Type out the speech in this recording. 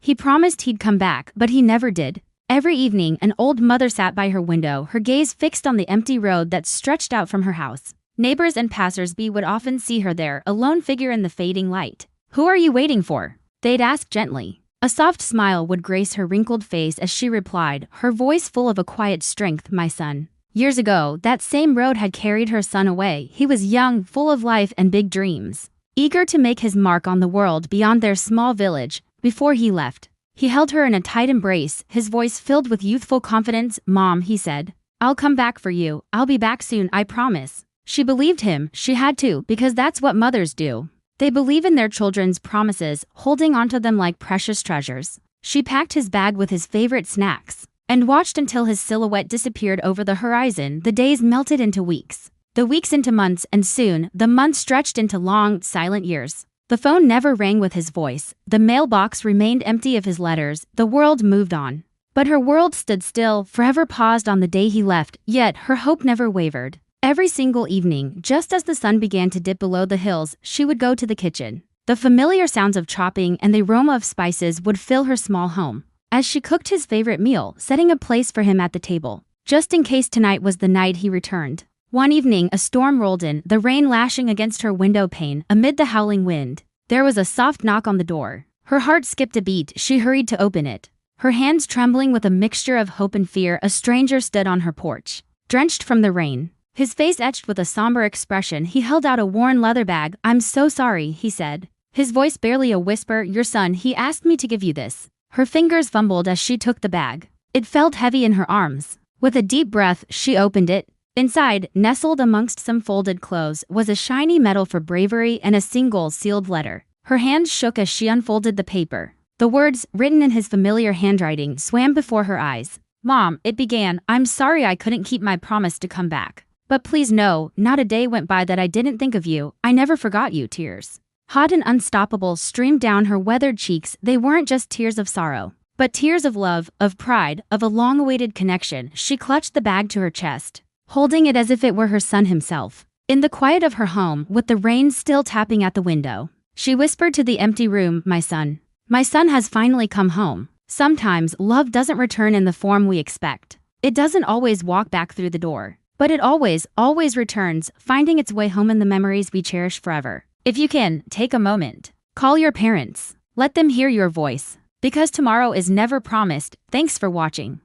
He promised he'd come back, but he never did. Every evening, an old mother sat by her window, her gaze fixed on the empty road that stretched out from her house. Neighbors and passers-by would often see her there, a lone figure in the fading light. "Who are you waiting for?" they'd ask gently. A soft smile would grace her wrinkled face as she replied, her voice full of a quiet strength, "My son." Years ago, that same road had carried her son away. He was young, full of life and big dreams, eager to make his mark on the world beyond their small village. Before he left, he held her in a tight embrace, his voice filled with youthful confidence. "Mom," he said, "I'll come back for you. I'll be back soon, I promise." She believed him. She had to, because that's what mothers do. They believe in their children's promises, holding onto them like precious treasures. She packed his bag with his favorite snacks and watched until his silhouette disappeared over the horizon. The days melted into weeks, the weeks into months, and soon, the months stretched into long, silent years. The phone never rang with his voice. The mailbox remained empty of his letters. The world moved on. But her world stood still, forever paused on the day he left, yet her hope never wavered. Every single evening, just as the sun began to dip below the hills, she would go to the kitchen. The familiar sounds of chopping and the aroma of spices would fill her small home. As she cooked his favorite meal, setting a place for him at the table, just in case tonight was the night he returned. One evening, a storm rolled in, the rain lashing against her window pane. Amid the howling wind, there was a soft knock on the door. Her heart skipped a beat. She hurried to open it. Her hands trembling with a mixture of hope and fear, a stranger stood on her porch, drenched from the rain. His face etched with a somber expression. He held out a worn leather bag. "I'm so sorry," he said, his voice barely a whisper. "Your son, he asked me to give you this." Her fingers fumbled as she took the bag. It felt heavy in her arms. With a deep breath, she opened it. Inside, nestled amongst some folded clothes, was a shiny medal for bravery and a single sealed letter. Her hands shook as she unfolded the paper. The words, written in his familiar handwriting, swam before her eyes. "Mom," it began, "I'm sorry I couldn't keep my promise to come back. But please know, not a day went by that I didn't think of you. I never forgot you." Tears, hot and unstoppable, streamed down her weathered cheeks. They weren't just tears of sorrow, but tears of love, of pride, of a long-awaited connection. She clutched the bag to her chest, holding it as if it were her son himself. In the quiet of her home, with the rain still tapping at the window, she whispered to the empty room, My son has finally come home." Sometimes, love doesn't return in the form we expect. It doesn't always walk back through the door. But it always, always returns, finding its way home in the memories we cherish forever. If you can, take a moment. Call your parents. Let them hear your voice. Because tomorrow is never promised. Thanks for watching.